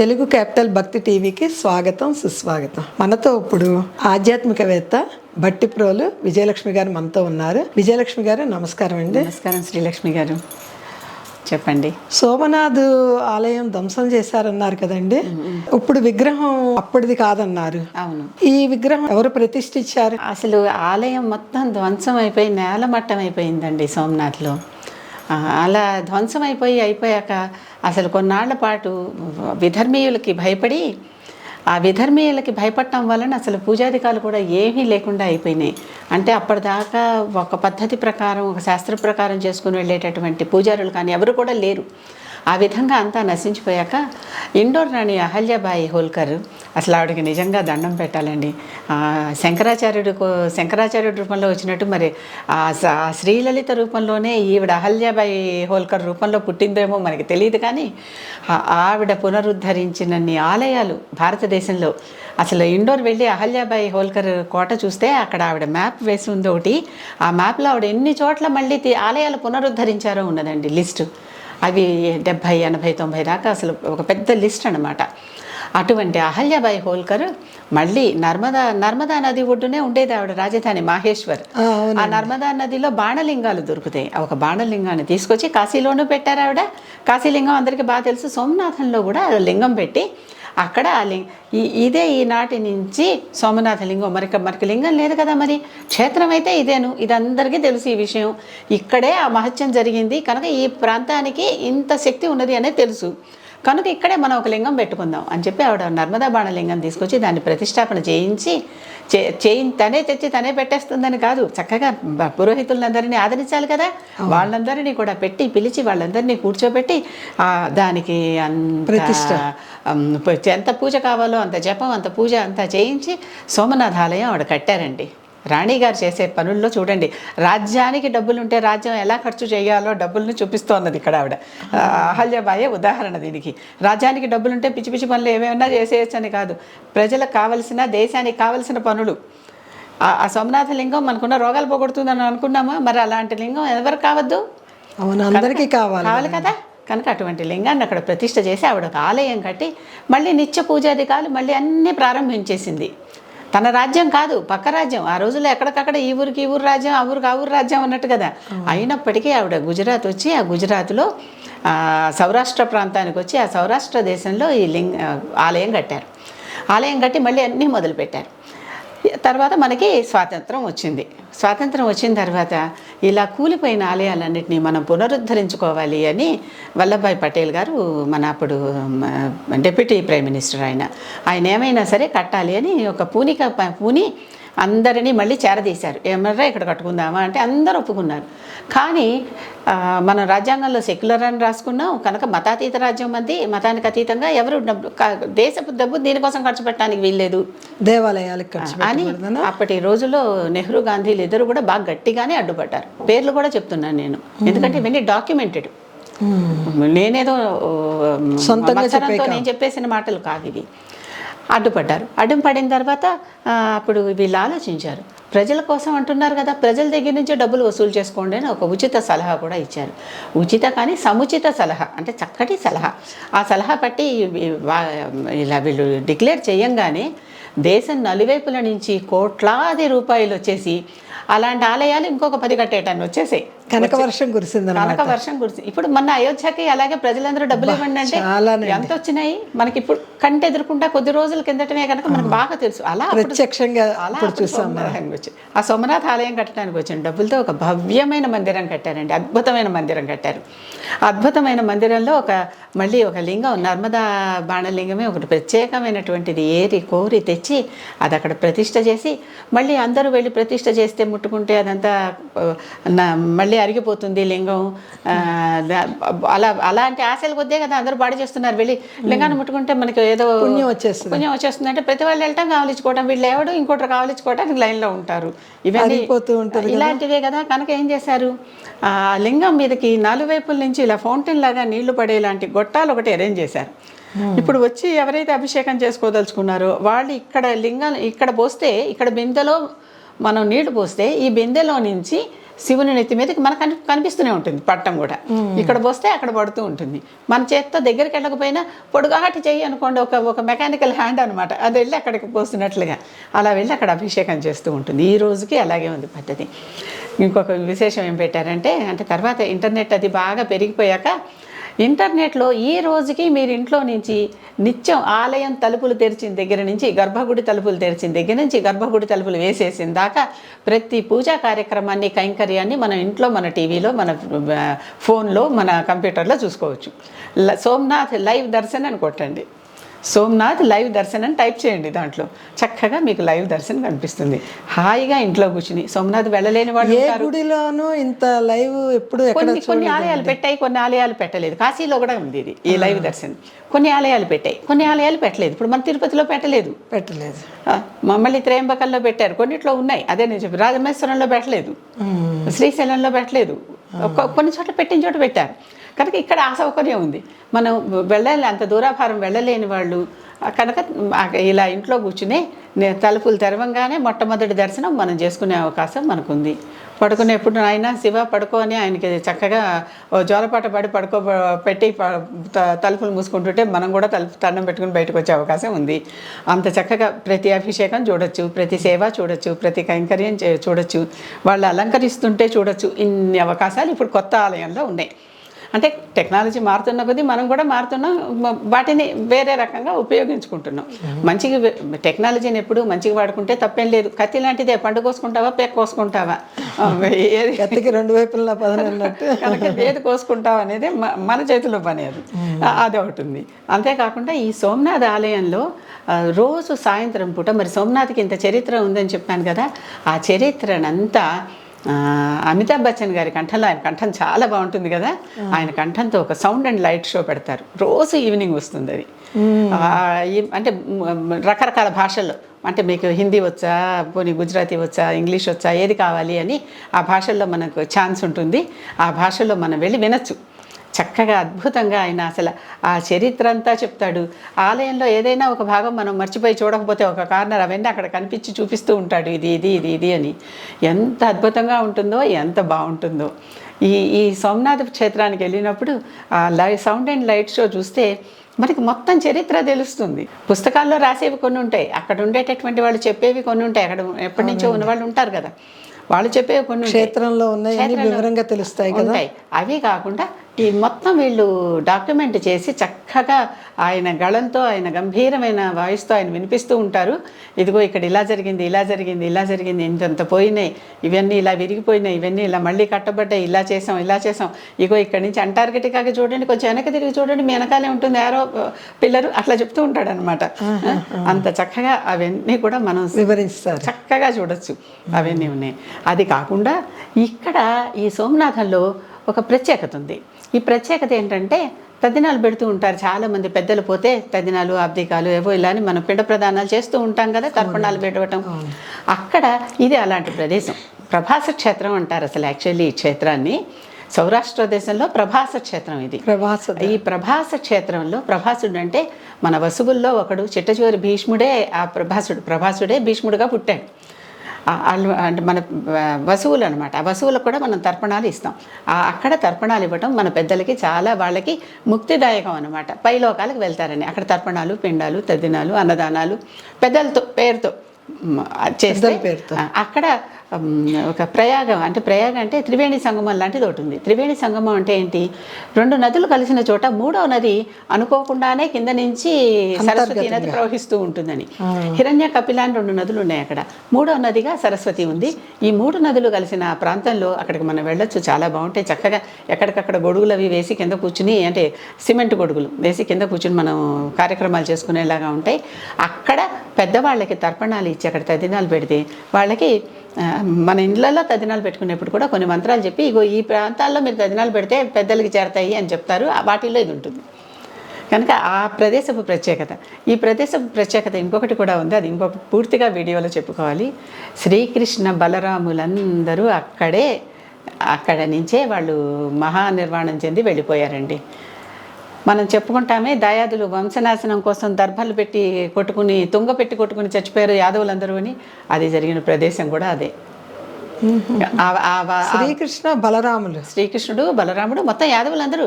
Telugu capital భక్తి టీవీకి స్వాగతం సుస్వాగతం. మనతో ఇప్పుడు ఆధ్యాత్మికవేత్త భట్టిప్రోలు విజయలక్ష్మి గారు మనతో ఉన్నారు. విజయలక్ష్మి గారు నమస్కారం అండి. నమస్కారం శ్రీలక్ష్మి గారు, చెప్పండి. సోమనాథ్ ఆలయం ధ్వంసం చేశారన్నారు కదండి. ఇప్పుడు విగ్రహం అప్పటిది కాదన్నారు. అవును, ఈ విగ్రహం ఎవరు ప్రతిష్ఠించారు? అసలు ఆలయం మొత్తం ధ్వంసం అయిపోయి నేలమట్టం అయిపోయిందండి సోమనాథ్లో. అలా ధ్వంసం అయిపోయాక అసలు కొన్నాళ్ల పాటు విధర్మీయులకి భయపడటం వలన అసలు పూజాధికారులు కూడా ఏమీ లేకుండా అయిపోయినాయి. అంటే అప్పటిదాకా ఒక పద్ధతి ప్రకారం, ఒక శాస్త్ర ప్రకారం చేసుకుని వెళ్ళేటటువంటి పూజారులు కానీ ఎవరు కూడా లేరు. ఆ విధంగా అంతా నశించిపోయాక ఇండోర్ రాణి అహల్యాబాయి హోల్కర్, అసలు ఆవిడకి నిజంగా దండం పెట్టాలండి. శంకరాచార్యుడి రూపంలో వచ్చినట్టు మరి ఆ శ్రీలలిత రూపంలోనే ఈవిడ అహల్యాబాయి హోల్కర్ రూపంలో పుట్టిందేమో మనకి తెలియదు. కానీ ఆవిడ పునరుద్ధరించినన్ని ఆలయాలు భారతదేశంలో, అసలు ఇండోర్ వెళ్ళి అహల్యాబాయి హోల్కర్ కోట చూస్తే అక్కడ ఆవిడ మ్యాప్ వేసి ఉంది ఒకటి. ఆ మ్యాప్లో ఆవిడ ఎన్ని చోట్ల మళ్ళీ ఆలయాలు పునరుద్ధరించారో ఉన్నదండి లిస్టు. అవి 70, 80, 90 దాకా అసలు ఒక పెద్ద లిస్ట్ అన్నమాట. అటువంటి అహల్యాబాయి హోల్కర్ మళ్ళీ నర్మదా నది ఒడ్డునే ఉండేది ఆవిడ రాజధాని మాహేశ్వర్. ఆ నర్మదా నదిలో బాణలింగాలు దొరుకుతాయి. ఒక బాణలింగాన్ని తీసుకొచ్చి కాశీలోనూ పెట్టారు ఆవిడ. కాశీలింగం అందరికీ బాగా తెలుసు. సోమనాథంలో కూడా లింగం పెట్టి అక్కడ ఇదే ఈనాటి నుంచి సోమనాథ లింగం. మనకి లింగం లేదు కదా, మరి క్షేత్రం అయితే ఇదేను. ఇది అందరికీ తెలుసు ఈ విషయం. ఇక్కడే ఆ మహత్యం జరిగింది కనుక ఈ ప్రాంతానికి ఇంత శక్తి ఉన్నది అనేది తెలుసు కనుక ఇక్కడే మనం ఒక లింగం పెట్టుకుందాం అని చెప్పి ఆవిడ నర్మదా బాణలింగం తీసుకొచ్చి దాన్ని ప్రతిష్టాపన చేయించి తనే తెచ్చి తనే పెట్టేస్తుందని కాదు, చక్కగా పురోహితులందరినీ ఆదరించాలి కదా. వాళ్ళందరినీ కూడా పిలిచి వాళ్ళందరినీ కూర్చోబెట్టి దానికి ప్రతిష్ట ఎంత పూజ కావాలో అంత జపం, అంత పూజ అంతా చేయించి సోమనాథ ఆలయం ఆవిడ కట్టారండి. రాణిగారు చేసే పనుల్లో చూడండి, రాజ్యానికి డబ్బులుంటే రాజ్యం ఎలా ఖర్చు చేయాలో డబ్బులను చూపిస్తోన్నది ఇక్కడ ఆవిడ. అహల్యాబాయే ఉదాహరణ దీనికి. రాజ్యానికి డబ్బులుంటే పిచ్చి పిచ్చి పనులు ఏమైనా చేసేయచ్చు అని కాదు, ప్రజలకు కావలసిన, దేశానికి కావలసిన పనులు. ఆ సోమనాథ లింగం మనకున్న రోగాలు పోగొడుతుందని అనుకున్నామా? మరి అలాంటి లింగం ఎవరికి కావద్దు? అవును, అందరికీ కావాలి కదా. కనుక అటువంటి లింగాన్ని అక్కడ ప్రతిష్ఠ చేసి ఆవిడ ఒక ఆలయం కట్టి మళ్ళీ నిత్య పూజాధికాలు మళ్ళీ అన్నీ ప్రారంభించేసింది. తన రాజ్యం కాదు, పక్క రాజ్యం. ఆ రోజుల్లో ఎక్కడికక్కడ ఈ ఊరికి ఈ ఊరు రాజ్యం, ఆ ఊరికి ఆ ఊరు రాజ్యం అన్నట్టు కదా. అయినప్పటికీ ఆవిడ గుజరాత్ వచ్చి ఆ గుజరాత్లో సౌరాష్ట్ర ప్రాంతానికి వచ్చి ఆ సౌరాష్ట్ర దేశంలో ఈ ఆలయం కట్టారు. ఆలయం కట్టి మళ్ళీ అన్నీ మొదలుపెట్టారు. తర్వాత మనకి స్వాతంత్రం వచ్చింది. స్వాతంత్రం వచ్చిన తర్వాత ఇలా కూలిపోయిన ఆలయాలన్నింటినీ మనం పునరుద్ధరించుకోవాలి అని వల్లభాయ్ పటేల్ గారు, మన అప్పుడు డిప్యూటీ ప్రైమ్ మినిస్టర్, ఆయన ఏమైనా సరే కట్టాలి అని ఒక పూని అందరినీ మళ్ళీ చేరదీశారు. ఏమన్నా ఇక్కడ కట్టుకుందామా అంటే అందరూ ఒప్పుకున్నారు. కానీ మనం రాజ్యాంగంలో సెక్యులర్ అని రాసుకున్నాం కనుక మతాతీత రాజ్యం మంది, మతానికి అతీతంగా ఎవరు దేశపు డబ్బు దీనికోసం ఖర్చు పెట్టడానికి వీల్లేదు, దేవాలయాలకు అని అప్పటి రోజుల్లో నెహ్రూ, గాంధీలు ఇద్దరు కూడా బాగా గట్టిగానే అడ్డుపడ్డారు. పేర్లు కూడా చెప్తున్నాను నేను, ఎందుకంటే ఇవన్నీ డాక్యుమెంటెడ్. నేనేదో సొంతంగా నేను చెప్పేసిన మాటలు కాదు ఇవి. అడ్డుపడ్డారు. అడ్డుపడిన తర్వాత అప్పుడు వీళ్ళు ఆలోచించారు, ప్రజల కోసం అంటున్నారు కదా, ప్రజల దగ్గర నుంచే డబ్బులు వసూలు చేసుకోండి అని ఒక ఉచిత సలహా కూడా ఇచ్చారు. ఉచిత కానీ సముచిత సలహా, అంటే చక్కటి సలహా. ఆ సలహా పట్టి ఇలా వీళ్ళు డిక్లేర్ చేయంగానే దేశం నలువైపుల నుంచి కోట్లాది రూపాయలు వచ్చేసి అలాంటి ఆలయాలు ఇంకొక 10 కట్టేటాన్ని వచ్చేసాయి. కనక వర్షం కురిసింది. ఇప్పుడు మన అయోధ్యకి అలాగే ప్రజలందరూ డబ్బులు ఇవ్వండి అంటే ఎంత వచ్చినాయి మనకి. ఇప్పుడు కంటే ఎదుర్కొంటా కొద్ది రోజుల కిందటనే కనుక మనకు బాగా తెలుసు. అలా ప్రత్యక్షంగా ఆ సోమనాథ ఆలయం కట్టడానికి వచ్చిన డబ్బులతో ఒక భవ్యమైన మందిరం కట్టారండి. అద్భుతమైన మందిరం కట్టారు. అద్భుతమైన మందిరంలో మళ్ళీ ఒక లింగం, నర్మదా బాణలింగమే ఒకటి ప్రత్యేకమైనటువంటిది ఏరి కోరి తెచ్చి అది అక్కడ ప్రతిష్ఠ చేసి, మళ్ళీ అందరూ వెళ్ళి ప్రతిష్ఠ చేస్తే ముట్టుకుంటే అదంతా మళ్ళీ అరిగిపోతుంది లింగం. అలాంటి ఆశలు కొద్దే కదా అందరూ పాడు చేస్తున్నారు. వెళ్ళి లింగాన్ని ముట్టుకుంటే మనకి ఏదో పుణ్యం వచ్చేస్తుంది అంటే ప్రతి వాళ్ళు వెళ్ళటం, కావలించుకోవడం, వీళ్ళు ఎవడు ఇంకోటి కావలించుకోవడానికి లైన్లో ఉంటారు. ఇవన్నీ ఇలాంటివే కదా. కనుక ఏం చేశారు, ఆ లింగం మీదకి 4 వైపుల నుంచి ఇలా ఫౌంటైన్ లాగా నీళ్లు పడేలాంటి గొట్టాలు ఒకటి అరేంజ్ చేశారు. ఇప్పుడు వచ్చి ఎవరైతే అభిషేకం చేసుకోదలుచుకున్నారో వాళ్ళు ఇక్కడ పోస్తే, ఇక్కడ బిందెలో మనం నీళ్లు పోస్తే ఈ బిందెలో నుంచి శివుని నెత్తి మీదకి మనకు కనిపిస్తూనే ఉంటుంది పట్టం కూడా. ఇక్కడ పోస్తే అక్కడ పడుతూ ఉంటుంది. మన చేత్తో దగ్గరికి వెళ్ళకపోయినా పొడుగాటి చెయ్యి అనుకోండి, ఒక మెకానికల్ హ్యాండ్ అనమాట, అది వెళ్ళి అక్కడికి పోస్తున్నట్లుగా అలా వెళ్ళి అక్కడ అభిషేకం చేస్తూ ఉంటుంది. ఈ రోజుకి అలాగే ఉంది పద్ధతి. ఇంకొక విశేషం ఏం పెట్టారంటే, అంటే తర్వాత ఇంటర్నెట్ అది బాగా పెరిగిపోయాక ఇంటర్నెట్లో ఈ రోజుకి మీరు ఇంట్లో నుంచి నిత్యం ఆలయం తలుపులు తెరిచిన దగ్గర నుంచి, గర్భగుడి తలుపులు తెరిచిన దగ్గర నుంచి, గర్భగుడి తలుపులు వేసేసిన దాకా ప్రతి పూజా కార్యక్రమాన్ని, కైంకర్యాన్ని మనం ఇంట్లో, మన టీవీలో, మన ఫోన్లో, మన కంప్యూటర్లో చూసుకోవచ్చు. సోమనాథ్ లైవ్ దర్శన్ అని కొట్టండి, సోమనాథ్ లైవ్ దర్శనం టైప్ చేయండి, దాంట్లో చక్కగా మీకు లైవ్ దర్శనం కనిపిస్తుంది. హాయిగా ఇంట్లో కూర్చుని, సోమనాథ్ వెళ్ళలేని వాళ్ళు గుడిలోనూ ఇంత లైవ్ ఎప్పుడు కొన్ని ఆలయాలు పెట్టాయి, కొన్ని ఆలయాలు పెట్టలేదు. కాశీలో కూడా ఉంది ఇది, ఈ లైవ్ దర్శనం. కొన్ని ఆలయాలు పెట్టాయి, కొన్ని ఆలయాలు పెట్టలేదు. ఇప్పుడు మన తిరుపతిలో పెట్టలేదు, మళ్ళీ త్రయంబకంలో పెట్టారు, కొన్నిట్లో ఉన్నాయి. అదే నేను చెప్పి రాజమేశ్వరంలో పెట్టలేదు, శ్రీశైలంలో పెట్టలేదు, కొన్ని చోట్ల పెట్టిన చోట పెట్టారు. కనుక ఇక్కడ ఆ సౌకర్యం ఉంది. మనం వెళ్ళాలి, అంత దూరాభారం వెళ్ళలేని వాళ్ళు కనుక ఇలా ఇంట్లో కూర్చుని తలుపులు తెరవంగానే మొట్టమొదటి దర్శనం మనం చేసుకునే అవకాశం మనకుంది. పడుకునేప్పుడు ఆయన శివ పడుకో అని ఆయనకి చక్కగా జోలపాట పడి పెట్టి తలుపులు మూసుకుంటుంటే మనం కూడా దండం పెట్టుకుని బయటకు వచ్చే అవకాశం ఉంది. అంత చక్కగా ప్రతి అభిషేకం చూడొచ్చు, ప్రతి సేవ చూడొచ్చు, ప్రతి కైంకర్యం చూడొచ్చు, వాళ్ళు అలంకరిస్తుంటే చూడొచ్చు. ఇన్ని అవకాశాలు ఇప్పుడు కొత్త ఆలయంలో ఉన్నాయి. అంటే టెక్నాలజీ మారుతున్న కొద్దీ మనం కూడా మారుతున్నాం, వాటిని వేరే రకంగా ఉపయోగించుకుంటున్నాం. మంచిగా టెక్నాలజీని ఎప్పుడు మంచిగా వాడుకుంటే తప్పేం లేదు. కత్తి లాంటిదే, పండు కోసుకుంటావా పేక కోసుకుంటావా, కత్తికి రెండు వైపులా పదనట్టు కనుక ఏది కోసుకుంటావా అనేది మన చేతిలో పని, అది ఒకటి ఉంది. అంతేకాకుండా ఈ సోమనాథ్ ఆలయంలో రోజు సాయంత్రం పూట, మరి సోమనాథ్కి ఇంత చరిత్ర ఉందని చెప్పాను కదా, ఆ చరిత్రనంతా అమితాబ్ బచ్చన్ గారి కంఠంలో, ఆయన కంఠం చాలా బాగుంటుంది కదా, ఆయన కంఠంతో ఒక సౌండ్ అండ్ లైట్ షో పెడతారు. రోజు ఈవినింగ్ వస్తుంది అది. అంటే రకరకాల భాషల్లో, అంటే మీకు హిందీ వచ్చా, పోనీ గుజరాతీ వచ్చా, ఇంగ్లీష్ వచ్చా, ఏది కావాలి అని ఆ భాషల్లో మనకు ఛాన్స్ ఉంటుంది. ఆ భాషల్లో మనం వెళ్ళి వినొచ్చు. చక్కగా అద్భుతంగా ఆయన అసలు ఆ చరిత్ర అంతా చెప్తాడు. ఆలయంలో ఏదైనా ఒక భాగం మనం మర్చిపోయి చూడకపోతే ఒక కార్నర్ అవన్నీ అక్కడ కనిపించి చూపిస్తూ ఉంటాడు, ఇది ఇది ఇది ఇది అని. ఎంత అద్భుతంగా ఉంటుందో, ఎంత బాగుంటుందో. ఈ సోమనాథ క్షేత్రానికి వెళ్ళినప్పుడు ఆ సౌండ్ అండ్ లైట్ షో చూస్తే మనకి మొత్తం చరిత్ర తెలుస్తుంది. పుస్తకాల్లో రాసేవి కొన్ని ఉంటాయి, అక్కడ ఉండేటటువంటి వాళ్ళు చెప్పేవి కొన్ని ఉంటాయి, అక్కడ ఎప్పటి నుంచో ఉన్న వాళ్ళు ఉంటారు కదా, వాళ్ళు చెప్పేవి కొన్ని క్షేత్రంలో ఉన్నాయి, వివరంగా తెలుస్తాయి కదా. అవి కాకుండా ఈ మొత్తం వీళ్ళు డాక్యుమెంట్ చేసి చక్కగా ఆయన గళంతో, ఆయన గంభీరమైన వాయిస్తో ఆయన వినిపిస్తూ ఉంటారు. ఇదిగో ఇక్కడ ఇలా జరిగింది, ఇలా జరిగింది, ఇలా జరిగింది, ఇంతంత పోయినాయి, ఇవన్నీ ఇలా విరిగిపోయినాయి, ఇవన్నీ ఇలా మళ్ళీ కట్టబడ్డాయి, ఇలా చేసాం, ఇలా చేసాం, ఇగో ఇక్కడి నుంచి అంటార్కిటికాకి చూడండి, కొంచెం వెనక్కి తిరిగి చూడండి, మీ వెనకాలే ఉంటుంది యారో పిల్లరు, అట్లా చెప్తూ ఉంటాడు అనమాట. అంత చక్కగా అవన్నీ కూడా మనం వివరిస్తారు, చక్కగా చూడొచ్చు, అవన్నీ ఉన్నాయి. అది కాకుండా ఇక్కడ ఈ సోమనాథంలో ఒక ప్రత్యేకత ఉంది. ఈ ప్రత్యేకత ఏంటంటే, తద్దినాలు పెడుతూ ఉంటారు చాలామంది. పెద్దలు పోతే తద్దినాలు, అబ్దికాలు ఏవో ఇలా అని మనం పిండ ప్రదానాలు చేస్తూ ఉంటాం కదా, తర్పణాలు పెట్టడం. అక్కడ ఇది అలాంటి ప్రదేశం. ప్రభాస క్షేత్రం అంటారు అసలు యాక్చువల్లీ ఈ క్షేత్రాన్ని. సౌరాష్ట్ర దేశంలో ప్రభాస క్షేత్రం ఇది. ఈ ప్రభాస క్షేత్రంలో ప్రభాసుడు అంటే మన వసువుల్లో ఒకడు, చిట్టచివరి భీష్ముడే ఆ ప్రభాసుడే భీష్ముడుగా పుట్టాడు. అంటే మన వసువులు అనమాట. ఆ వసువులకు కూడా మనం తర్పణాలు ఇస్తాం. అక్కడ తర్పణాలు ఇవ్వటం మన పెద్దలకి చాలా, వాళ్ళకి ముక్తిదాయకం అనమాట. పైలోకాలకు వెళ్తారని అక్కడ తర్పణాలు, పిండాలు, తద్దినాలు, అన్నదానాలు పెద్దలతో పేరుతో చేస్తే అక్కడ ఒక ప్రయాగం అంటే త్రివేణి సంగమం లాంటిది ఒకటి ఉంది. త్రివేణి సంగమం అంటే ఏంటి, రెండు నదులు కలిసిన చోట మూడవ నది అనుకోకుండానే కింద నుంచి సరస్వతి నది ప్రవహిస్తూ ఉంటుందని. హిరణ్య కపిల అని రెండు నదులు ఉన్నాయి అక్కడ, మూడవ నదిగా సరస్వతి ఉంది. ఈ మూడు నదులు కలిసిన ప్రాంతంలో అక్కడికి మనం వెళ్ళొచ్చు, చాలా బాగుంటాయి. చక్కగా ఎక్కడికక్కడ గొడుగులు అవి వేసి కింద కూర్చుని, అంటే సిమెంట్ గొడుగులు వేసి కింద కూర్చుని మనం కార్యక్రమాలు చేసుకునేలాగా ఉంటాయి. అక్కడ పెద్దవాళ్ళకి తర్పణాలు ఇచ్చి అక్కడ తద్దినాలు పెడితే వాళ్ళకి, మన ఇళ్ళల్లో తద్దినాలు పెట్టుకునేప్పుడు కూడా కొన్ని మంత్రాలు చెప్పి, ఇగో ఈ ప్రాంతాల్లో మీరు తద్దినాలు పెడితే పెద్దలకి చేరతాయి అని చెప్తారు. వాటిల్లో ఇది ఉంటుంది. కనుక ఆ ప్రదేశపు ప్రత్యేకత, ఈ ప్రదేశపు ప్రత్యేకత ఇంకొకటి కూడా ఉంది. అది ఇంకొక పూర్తిగా వీడియోలో చెప్పుకోవాలి. శ్రీకృష్ణ బలరాములందరూ అక్కడ నుంచే వాళ్ళు మహానిర్వాణం చెంది వెళ్ళిపోయారండి. మనం చెప్పుకుంటామే, దాయాదులు వంశనాశనం కోసం దర్భలు పెట్టి కొట్టుకుని, తుంగ పెట్టి కొట్టుకుని చచ్చిపోయారు యాదవులందరూ అని. అది జరిగిన ప్రదేశం కూడా అదే. శ్రీకృష్ణ బలరాములు, శ్రీకృష్ణుడు బలరాముడు మొత్తం యాదవులందరూ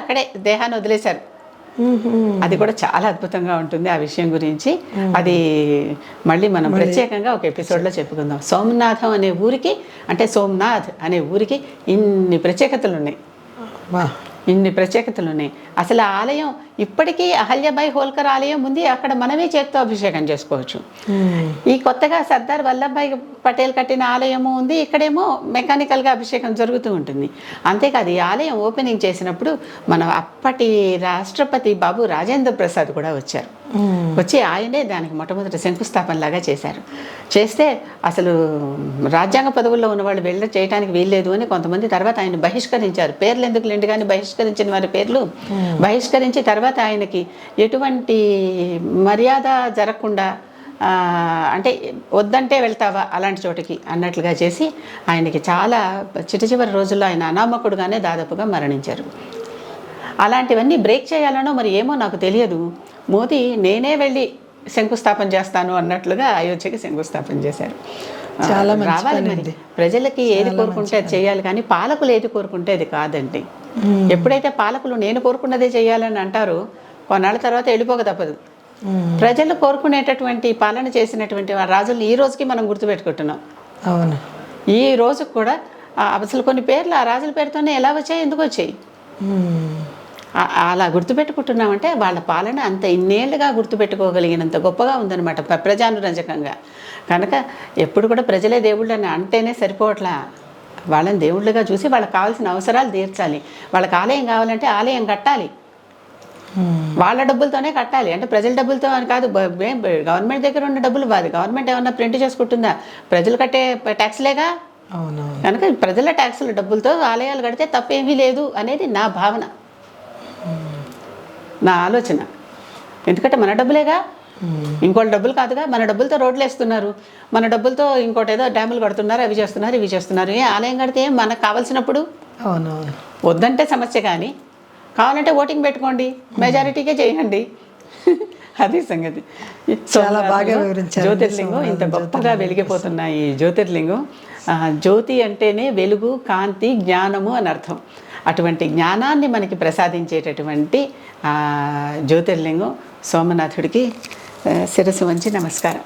అక్కడే దేహాన్ని వదిలేశారు. అది కూడా చాలా అద్భుతంగా ఉంటుంది. ఆ విషయం గురించి అది మళ్ళీ మనం ప్రత్యేకంగా ఒక ఎపిసోడ్లో చెప్పుకుందాం. సోమనాథం అనే ఊరికి, అంటే సోమనాథ్ అనే ఊరికి ఇన్ని ప్రత్యేకతలు ఉన్నాయి. అసలు ఆ ఆలయం ఇప్పటికీ అహల్యాబాయి హోల్కర్ ఆలయం ఉంది. అక్కడ మనమే చేత్తో అభిషేకం చేసుకోవచ్చు. ఈ కొత్తగా సర్దార్ వల్లభాయ్ పటేల్ కట్టిన ఆలయము ఉంది. ఇక్కడేమో మెకానికల్గా అభిషేకం జరుగుతూ ఉంటుంది. అంతేకాదు ఈ ఆలయం ఓపెనింగ్ చేసినప్పుడు మన అప్పటి రాష్ట్రపతి బాబు రాజేంద్ర ప్రసాద్ కూడా వచ్చారు. వచ్చి ఆయనే దానికి మొట్టమొదటి శంకుస్థాపన లాగా చేశారు. చేస్తే అసలు రాజ్యాంగ పదవుల్లో ఉన్న వాళ్ళు వెళ్ళి చేయడానికి వీల్లేదు అని కొంతమంది తర్వాత ఆయన బహిష్కరించారు. పేర్లు ఎందుకు లేండి కానీ బహిష్కరించిన వారి పేర్లు బహిష్కరించి తర్వాత ఆయనకి ఎటువంటి మర్యాద జరగకుండా, అంటే వద్దంటే వెళ్తావా అలాంటి చోటికి అన్నట్లుగా చేసి ఆయనకి చాలా చివరి రోజుల్లో ఆయన అనామకుడుగానే దాదాపుగా మరణించారు. అలాంటివన్నీ బ్రేక్ చేయాలనో మరి ఏమో నాకు తెలియదు. మోదీ నేనే వెళ్ళి శంకుస్థాపన చేస్తాను అన్నట్లుగా అయోధ్యకి శంకుస్థాపన చేశారు. చాలా రావాలి మరి, ప్రజలకి ఏది కోరుకుంటే అది చేయాలి, కానీ పాలకులు ఏది కోరుకుంటే అది కాదండి. ఎప్పుడైతే పాలకులు నేను కోరుకున్నదే చేయాలని అంటారో కొన్నాళ్ళ తర్వాత వెళ్ళిపోక తప్పదు. ప్రజలు కోరుకునేటటువంటి పాలన చేసినటువంటి రాజులు ఈ రోజుకి మనం గుర్తుపెట్టుకుంటున్నాం. అవును, ఈ రోజు కూడా అసలు కొన్ని పేర్లు ఆ రాజుల పేరుతోనే ఎలా వచ్చాయి, ఎందుకు వచ్చాయి, అలా గుర్తుపెట్టుకుంటున్నామంటే వాళ్ళ పాలన అంత ఇన్నేళ్లుగా గుర్తుపెట్టుకోగలిగినంత గొప్పగా ఉందన్నమాట, ప్రజానురంజకంగా. కనుక ఎప్పుడు కూడా ప్రజలే దేవుళ్ళు అని అంటేనే సరిపోవట్లా. వాళ్ళని దేవుళ్ళుగా చూసి వాళ్ళకి కావాల్సిన అవసరాలు తీర్చాలి. వాళ్ళకి ఆలయం కావాలంటే ఆలయం కట్టాలి, వాళ్ళ డబ్బులతోనే కట్టాలి. అంటే ప్రజల డబ్బులతో అని కాదు, గవర్నమెంట్ దగ్గర ఉన్న డబ్బులు వాది. గవర్నమెంట్ ఏమన్నా ప్రింట్ చేసుకుంటుందా? ప్రజలు కట్టే ట్యాక్స్లేగా. కనుక ప్రజల ట్యాక్సుల డబ్బులతో ఆలయాలు కడితే తప్పేమీ లేదు అనేది నా భావన, నా ఆలోచన. ఎందుకంటే మన డబ్బులేగా, ఇంకోళ్ళ డబ్బులు కాదుగా. మన డబ్బులతో రోడ్లు వేస్తున్నారు, మన డబ్బులతో ఇంకోటి ఏదో డ్యాములు కడుతున్నారు, అవి చేస్తున్నారు, ఇవి చేస్తున్నారు. ఆలయం కడితే మనకు కావాల్సినప్పుడు వద్దంటే సమస్య, కానీ కావాలంటే ఓటింగ్ పెట్టుకోండి, మెజారిటీకే చేయండి. అది సంగతి. చాలా బాగా వివరించారు. జ్యోతిర్లింగం ఇంత గొప్పగా వెలిగిపోతున్న ఈ జ్యోతిర్లింగం, జ్యోతి అంటేనే వెలుగు, కాంతి, జ్ఞానము అని అర్థం. అటువంటి జ్ఞానాన్ని మనకి ప్రసాదించేటటువంటి జ్యోతిర్లింగం సోమనాథుడికి శిరస్సు వంచి నమస్కారం.